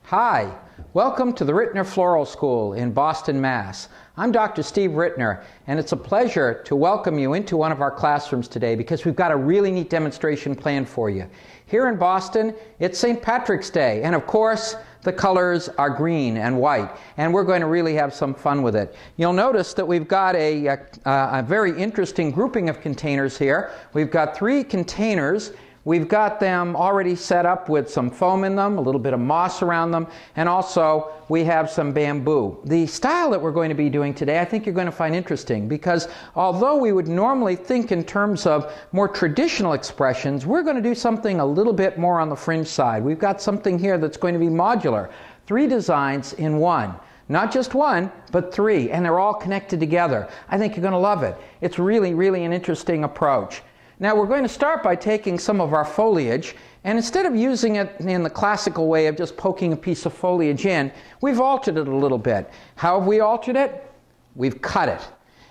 Hi, welcome to the Rittners Floral School in Boston, Mass. I'm Dr. Steve Rittner, and it's a pleasure to welcome you into one of our classrooms today because we've got a really neat demonstration planned for you. Here in Boston, it's St. Patrick's Day, and of course, the colors are green and white, and we're going to really have some fun with it. You'll notice that we've got a very interesting grouping of containers here. We've got 3 containers. We've got them already set up with some foam in them, a little bit of moss around them, and also we have some bamboo. The style that we're going to be doing today I think you're going to find interesting because although we would normally think in terms of more traditional expressions, we're going to do something a little bit more on the fringe side. We've got something here that's going to be modular. 3 designs in one. Not just one, but 3, and they're all connected together. I think you're going to love it. It's really, really an interesting approach. Now we're going to start by taking some of our foliage, and instead of using it in the classical way of just poking a piece of foliage in, we've altered it a little bit. How have we altered it? We've cut it.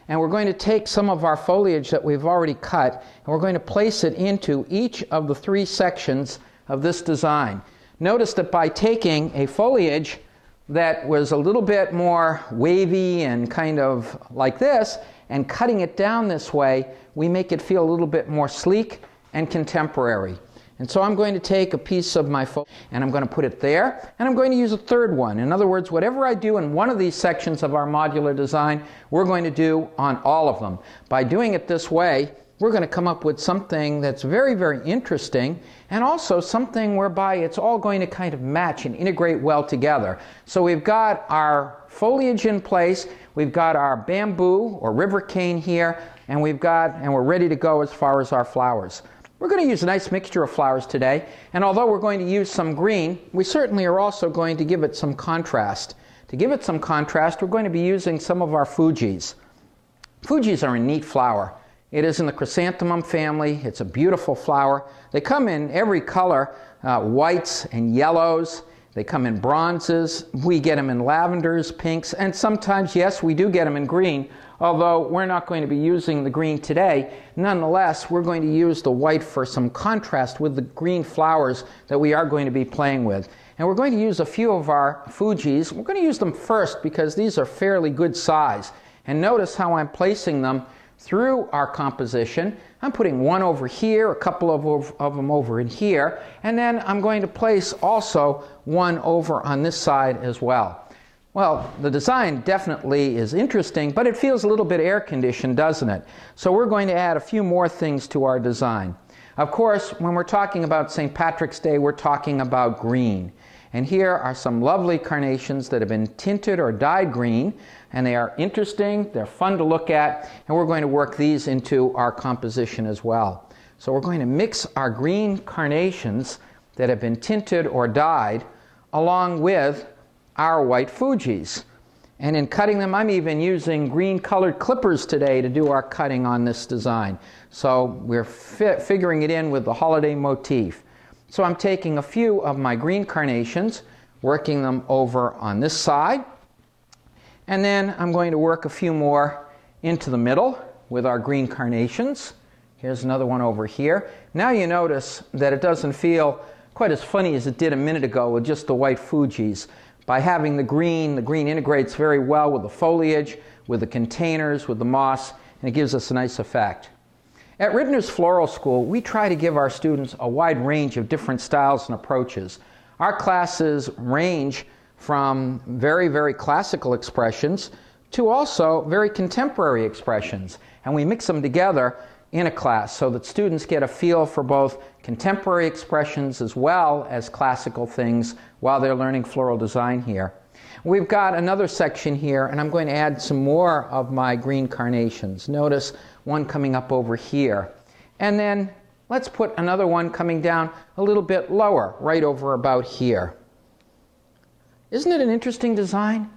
And we're going to take some of our foliage that we've already cut, and we're going to place it into each of the 3 sections of this design. Notice that by taking a foliage that was a little bit more wavy and kind of like this, and cutting it down this way, we make it feel a little bit more sleek and contemporary. And so I'm going to take a piece of my foliage and I'm going to put it there, and I'm going to use a 3rd one. In other words, whatever I do in one of these sections of our modular design, we're going to do on all of them. By doing it this way, we're going to come up with something that's very, very interesting, and also something whereby it's all going to kind of match and integrate well together. So we've got our foliage in place, we've got our bamboo or river cane here, and we're ready to go as far as our flowers. We're going to use a nice mixture of flowers today, and although we're going to use some green, we certainly are also going to give it some contrast. To give it some contrast, we're going to be using some of our Fuji's. Fuji's are a neat flower. It is in the chrysanthemum family. It's a beautiful flower. They come in every color, whites and yellows. They come in bronzes. We get them in lavenders, pinks, and sometimes, yes, we do get them in green, although we're not going to be using the green today. Nonetheless, we're going to use the white for some contrast with the green flowers that we are going to be playing with. And we're going to use a few of our Fuji's. We're going to use them first because these are fairly good size. And notice how I'm placing them through our composition. I'm putting one over here, a couple of them over in here, and then I'm going to place also one over on this side as well. Well, the design definitely is interesting, but it feels a little bit air-conditioned, doesn't it? So we're going to add a few more things to our design. Of course, when we're talking about St. Patrick's Day, we're talking about green. And here are some lovely carnations that have been tinted or dyed green, and they are interesting, they're fun to look at, and we're going to work these into our composition as well. So we're going to mix our green carnations that have been tinted or dyed along with our white Fuji's. And in cutting them, I'm even using green colored clippers today to do our cutting on this design. So we're figuring it in with the holiday motif. So I'm taking a few of my green carnations, working them over on this side, and then I'm going to work a few more into the middle with our green carnations. Here's another one over here. Now you notice that it doesn't feel quite as funny as it did a minute ago with just the white Fuji's. By having the green integrates very well with the foliage, with the containers, with the moss, and it gives us a nice effect. At Rittners Floral School, we try to give our students a wide range of different styles and approaches. Our classes range from very, very classical expressions to also very contemporary expressions. And we mix them together in a class so that students get a feel for both contemporary expressions as well as classical things while they're learning floral design here. We've got another section here, and I'm going to add some more of my green carnations. Notice one coming up over here. And then let's put another one coming down a little bit lower, right over about here. Isn't it an interesting design?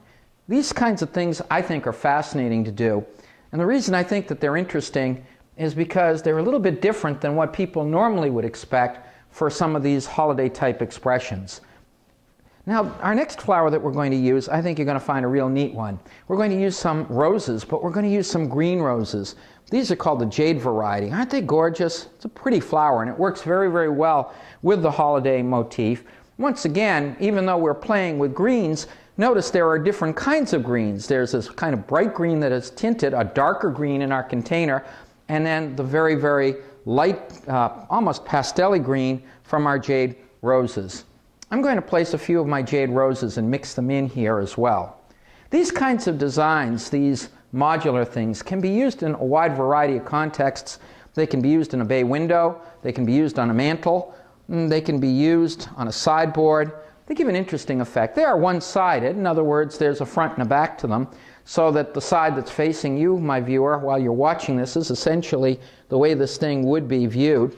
These kinds of things I think are fascinating to do. And the reason I think that they're interesting is because they're a little bit different than what people normally would expect for some of these holiday type expressions. Now, our next flower that we're going to use, I think you're going to find a real neat one. We're going to use some roses, but we're going to use some green roses. These are called the Jade variety. Aren't they gorgeous? It's a pretty flower, and it works very, very well with the holiday motif. Once again, even though we're playing with greens, notice there are different kinds of greens. There's this kind of bright green that is tinted, a darker green in our container, and then the very, very light, almost pastel-y green from our Jade Roses. I'm going to place a few of my Jade Roses and mix them in here as well. These kinds of designs, these modular things, can be used in a wide variety of contexts. They can be used in a bay window, they can be used on a mantle, they can be used on a sideboard. They give an interesting effect. They are one-sided. In other words, there's a front and a back to them, so that the side that's facing you, my viewer, while you're watching this is essentially the way this thing would be viewed.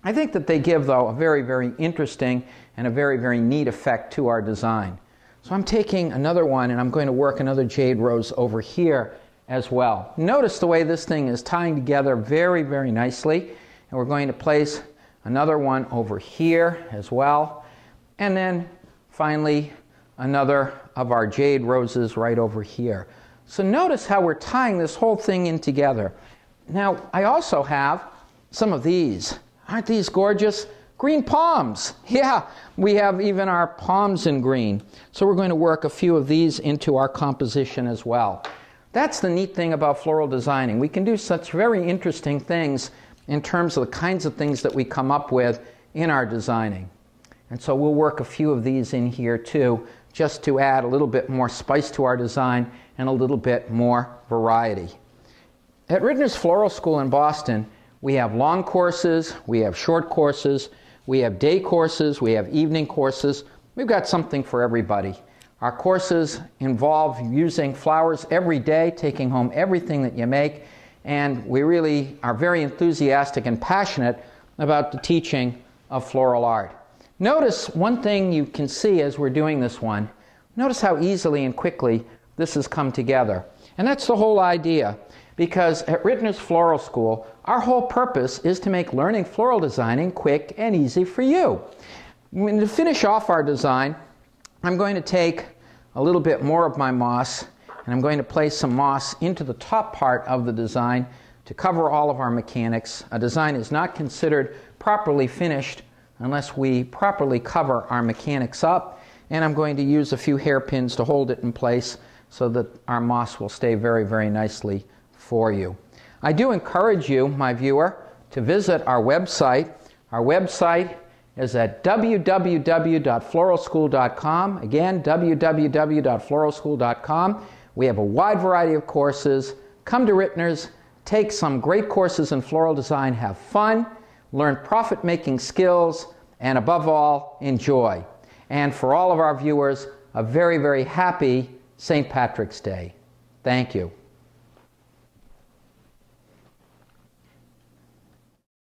I think that they give, though, a very, very interesting and a very, very neat effect to our design. So I'm taking another one and I'm going to work another Jade Rose over here as well. Notice the way this thing is tying together very, very nicely. And we're going to place another one over here as well. And then finally another of our Jade Roses right over here. So notice how we're tying this whole thing in together. Now I also have some of these. Aren't these gorgeous? Green palms. Yeah, we have even our palms in green. So we're going to work a few of these into our composition as well. That's the neat thing about floral designing. We can do such very interesting things in terms of the kinds of things that we come up with in our designing. And so we'll work a few of these in here too, just to add a little bit more spice to our design and a little bit more variety. At Rittners Floral School in Boston, we have long courses, we have short courses, we have day courses, we have evening courses. We've got something for everybody. Our courses involve using flowers every day, taking home everything that you make, and we really are very enthusiastic and passionate about the teaching of floral art. Notice one thing you can see as we're doing this one. Notice how easily and quickly this has come together. And that's the whole idea, because at Rittners Floral School, our whole purpose is to make learning floral designing quick and easy for you. To finish off our design, I'm going to take a little bit more of my moss, and I'm going to place some moss into the top part of the design to cover all of our mechanics. A design is not considered properly finished unless we properly cover our mechanics up, and I'm going to use a few hairpins to hold it in place so that our moss will stay very, very nicely for you. I do encourage you, my viewer, to visit our website. Our website is at www.floralschool.com. Again, www.floralschool.com. We have a wide variety of courses. Come to Rittners, take some great courses in floral design, have fun, learn profit-making skills, and above all, enjoy. And for all of our viewers, a very, very happy St. Patrick's Day. Thank you.